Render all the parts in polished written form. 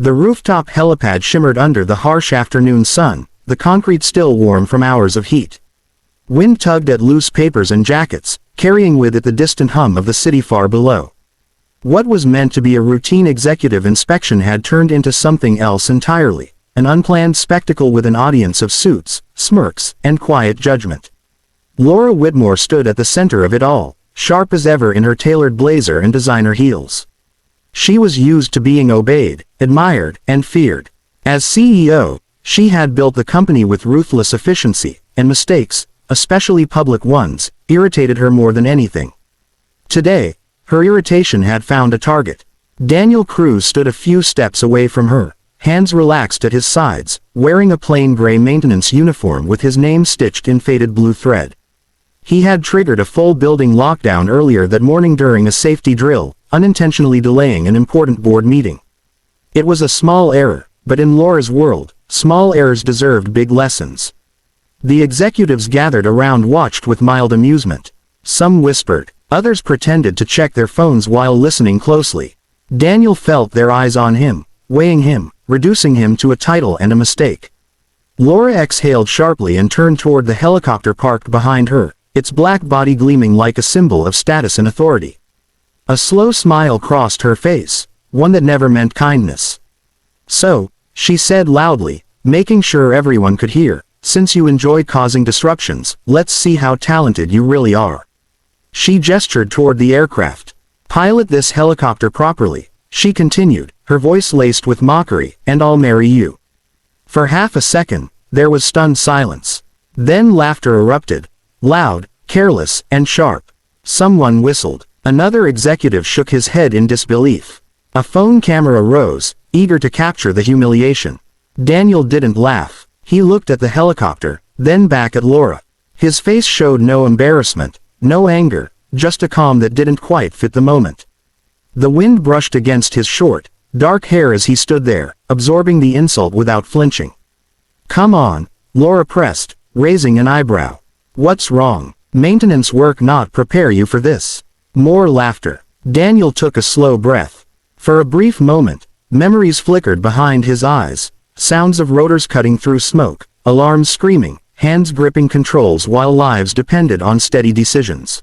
The rooftop helipad shimmered under the harsh afternoon sun, the concrete still warm from hours of heat. Wind tugged at loose papers and jackets, carrying with it the distant hum of the city far below. What was meant to be a routine executive inspection had turned into something else entirely, an unplanned spectacle with an audience of suits, smirks, and quiet judgment. Laura Whitmore stood at the center of it all, sharp as ever in her tailored blazer and designer heels. She was used to being obeyed, admired, and feared. As CEO, she had built the company with ruthless efficiency, and mistakes, especially public ones, irritated her more than anything. Today, her irritation had found a target. Daniel Cruz stood a few steps away from her, hands relaxed at his sides, wearing a plain gray maintenance uniform with his name stitched in faded blue thread. He had triggered a full building lockdown earlier that morning during a safety drill, unintentionally delaying an important board meeting. It was a small error, but in Laura's world, small errors deserved big lessons. The executives gathered around watched with mild amusement. Some whispered, others pretended to check their phones while listening closely. Daniel felt their eyes on him, weighing him, reducing him to a title and a mistake. Laura exhaled sharply and turned toward the helicopter parked behind her, its black body gleaming like a symbol of status and authority. A slow smile crossed her face, one that never meant kindness. "So," she said loudly, making sure everyone could hear, "since you enjoy causing disruptions, let's see how talented you really are." She gestured toward the aircraft. "Pilot this helicopter properly," she continued, her voice laced with mockery, "and I'll marry you." For half a second, there was stunned silence. Then laughter erupted, loud, careless, and sharp. Someone whistled. Another executive shook his head in disbelief. A phone camera rose, eager to capture the humiliation. Daniel didn't laugh. He looked at the helicopter, then back at Laura. His face showed no embarrassment, no anger, just a calm that didn't quite fit the moment. The wind brushed against his short, dark hair as he stood there, absorbing the insult without flinching. "Come on," Laura pressed, raising an eyebrow. "What's wrong? Maintenance work not prepare you for this?" More laughter. Daniel took a slow breath. For a brief moment, memories flickered behind his eyes, sounds of rotors cutting through smoke, alarms screaming, hands gripping controls while lives depended on steady decisions.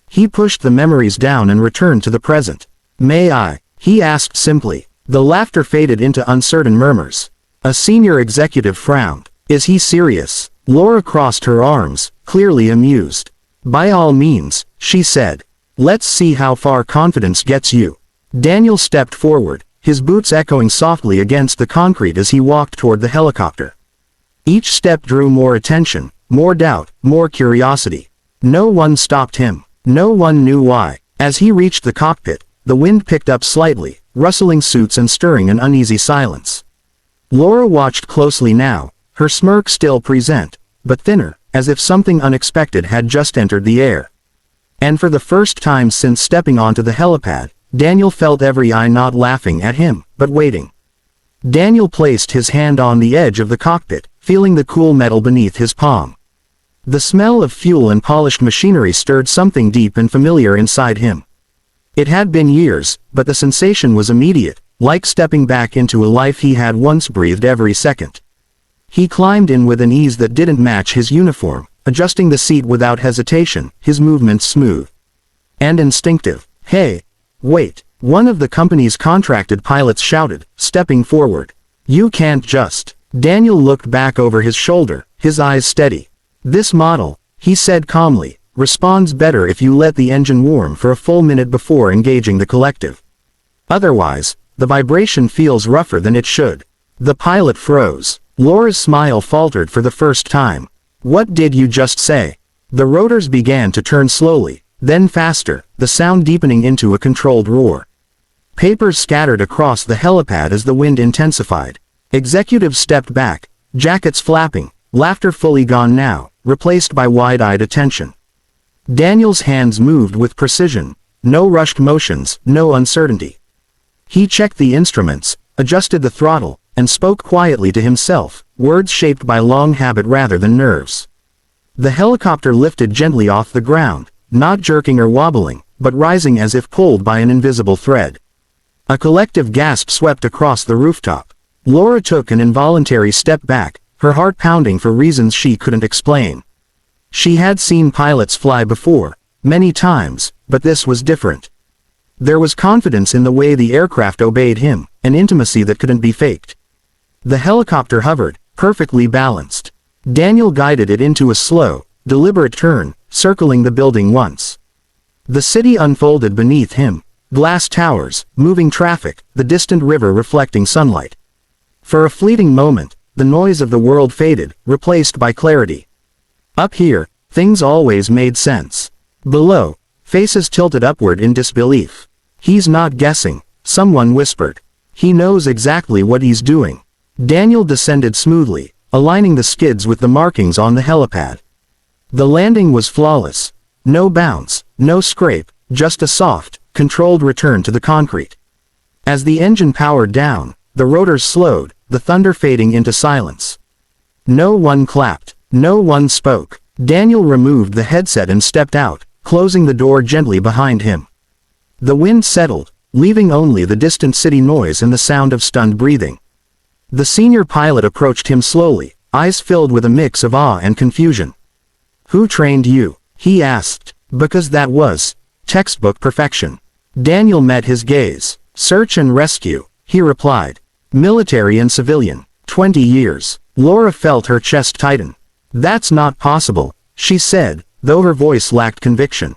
He pushed the memories down and returned to the present. "May I?" he asked simply. The laughter faded into uncertain murmurs. A senior executive frowned. "Is he serious?" Laura crossed her arms, clearly amused. "By all means," she said. "Let's see how far confidence gets you." Daniel stepped forward, his boots echoing softly against the concrete as he walked toward the helicopter. Each step drew more attention, more doubt, more curiosity. No one stopped him. No one knew why. As he reached the cockpit, the wind picked up slightly, rustling suits and stirring an uneasy silence. Laura watched closely now, her smirk still present, but thinner, as if something unexpected had just entered the air. And for the first time since stepping onto the helipad, Daniel felt every eye not laughing at him, but waiting. Daniel placed his hand on the edge of the cockpit, feeling the cool metal beneath his palm. The smell of fuel and polished machinery stirred something deep and familiar inside him. It had been years, but the sensation was immediate, like stepping back into a life he had once breathed every second. He climbed in with an ease that didn't match his uniform, adjusting the seat without hesitation, his movements smooth and instinctive. "Hey! Wait!" one of the company's contracted pilots shouted, stepping forward. "You can't just..." Daniel looked back over his shoulder, his eyes steady. "This model," he said calmly, "responds better if you let the engine warm for a full minute before engaging the collective. Otherwise, the vibration feels rougher than it should." The pilot froze. Laura's smile faltered for the first time. "What did you just say?" The rotors began to turn slowly, then faster, the sound deepening into a controlled roar. Papers scattered across the helipad as the wind intensified. Executives stepped back, jackets flapping, laughter fully gone now, replaced by wide-eyed attention. Daniel's hands moved with precision, no rushed motions, no uncertainty. He checked the instruments, adjusted the throttle, and spoke quietly to himself, words shaped by long habit rather than nerves. The helicopter lifted gently off the ground, not jerking or wobbling, but rising as if pulled by an invisible thread. A collective gasp swept across the rooftop. Laura took an involuntary step back, her heart pounding for reasons she couldn't explain. She had seen pilots fly before, many times, but this was different. There was confidence in the way the aircraft obeyed him, an intimacy that couldn't be faked. The helicopter hovered, perfectly balanced. Daniel guided it into a slow, deliberate turn, circling the building once. The city unfolded beneath him. Glass towers, moving traffic, the distant river reflecting sunlight. For a fleeting moment, the noise of the world faded, replaced by clarity. Up here, things always made sense. Below, faces tilted upward in disbelief. He's not guessing, someone whispered. He knows exactly what he's doing. Daniel descended smoothly, aligning the skids with the markings on the helipad. The landing was flawless. No bounce, no scrape, just a soft, controlled return to the concrete. As the engine powered down, the rotors slowed, the thunder fading into silence. No one clapped, no one spoke. Daniel removed the headset and stepped out, closing the door gently behind him. The wind settled, leaving only the distant city noise and the sound of stunned breathing. The senior pilot approached him slowly, eyes filled with a mix of awe and confusion. "Who trained you?" he asked. Because that was textbook perfection. Daniel met his gaze. "Search and rescue," he replied. "Military and civilian, 20 years. Laura felt her chest tighten. "That's not possible," she said, though her voice lacked conviction.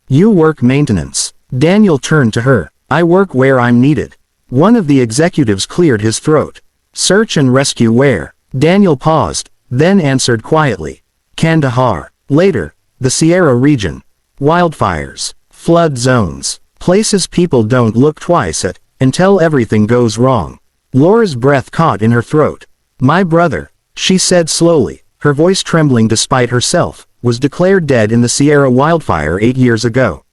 "You work maintenance." Daniel turned to her. "I work where I'm needed." One of the executives cleared his throat. "Search and rescue where?" Daniel paused, then answered quietly. "Kandahar. Later, the Sierra region. Wildfires. Flood zones. Places people don't look twice at, until everything goes wrong." Laura's breath caught in her throat. "My brother," she said slowly, her voice trembling despite herself, "was declared dead in the Sierra wildfire 8 years ago."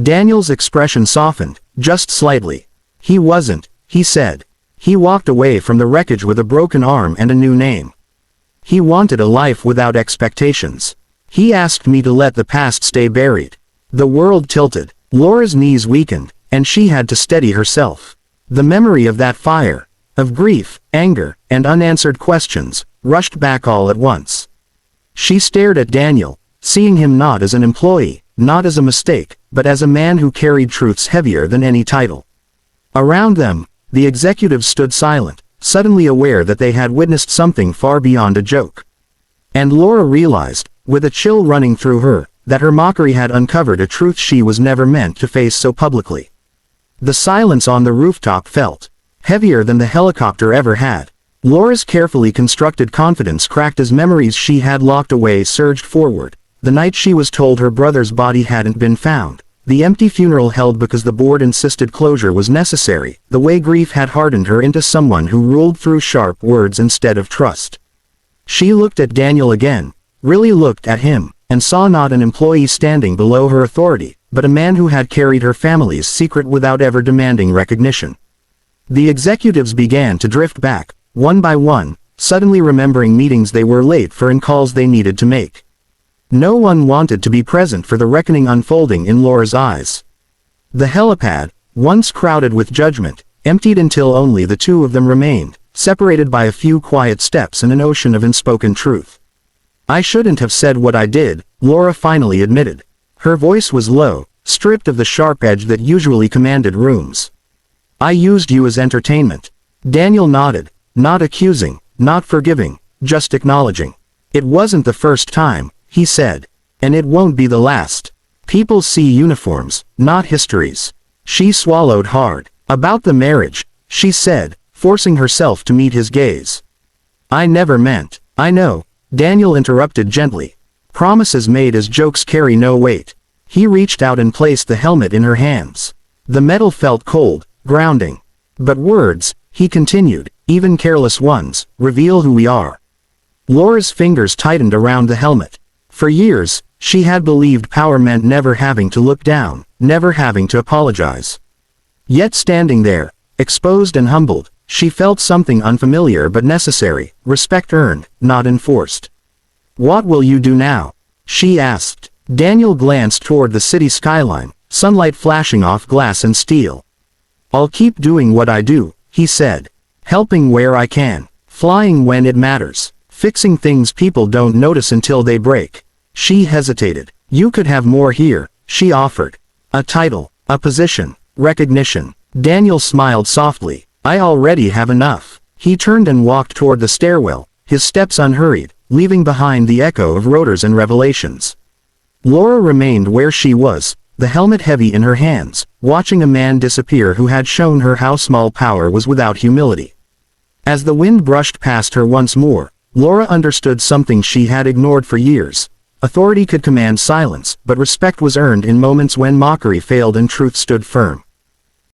Daniel's expression softened, just slightly. "He wasn't," he said. "He walked away from the wreckage with a broken arm and a new name. He wanted a life without expectations. He asked me to let the past stay buried." The world tilted. Laura's knees weakened, and she had to steady herself. The memory of that fire, of grief, anger, and unanswered questions, rushed back all at once. She stared at Daniel, seeing him not as an employee, not as a mistake, but as a man who carried truths heavier than any title. Around them, the executives stood silent, suddenly aware that they had witnessed something far beyond a joke. And Laura realized, with a chill running through her, that her mockery had uncovered a truth she was never meant to face so publicly. The silence on the rooftop felt heavier than the helicopter ever had. Laura's carefully constructed confidence cracked as memories she had locked away surged forward. The night she was told her brother's body hadn't been found. The empty funeral held because the board insisted closure was necessary. The way grief had hardened her into someone who ruled through sharp words instead of trust. She looked at Daniel again, really looked at him, and saw not an employee standing below her authority, but a man who had carried her family's secret without ever demanding recognition. The executives began to drift back, one by one, suddenly remembering meetings they were late for and calls they needed to make. No one wanted to be present for the reckoning unfolding in Laura's eyes. The helipad, once crowded with judgment, emptied until only the two of them remained, separated by a few quiet steps and an ocean of unspoken truth. "I shouldn't have said what I did," Laura finally admitted. Her voice was low, stripped of the sharp edge that usually commanded rooms. "I used you as entertainment." Daniel nodded, not accusing, not forgiving, just acknowledging. "It wasn't the first time," he said. "And it won't be the last. People see uniforms, not histories." She swallowed hard. "About the marriage," she said, forcing herself to meet his gaze. "I never meant." "I know," Daniel interrupted gently. "Promises made as jokes carry no weight." He reached out and placed the helmet in her hands. The metal felt cold, grounding. "But words," he continued, "even careless ones, reveal who we are." Laura's fingers tightened around the helmet. For years, she had believed power meant never having to look down, never having to apologize. Yet standing there, exposed and humbled, she felt something unfamiliar but necessary, respect earned, not enforced. "What will you do now?" she asked. Daniel glanced toward the city skyline, sunlight flashing off glass and steel. I'll keep doing what I do, he said. Helping where I can. Flying when it matters. Fixing things people don't notice until they break. She hesitated. You could have more here, she offered. A title, a position, recognition. Daniel smiled softly. I already have enough. He turned and walked toward the stairwell, his steps unhurried, leaving behind the echo of rotors and revelations. Laura remained where she was, the helmet heavy in her hands, watching a man disappear who had shown her how small power was without humility. As the wind brushed past her once more, Laura understood something she had ignored for years. Authority could command silence, but respect was earned in moments when mockery failed and truth stood firm.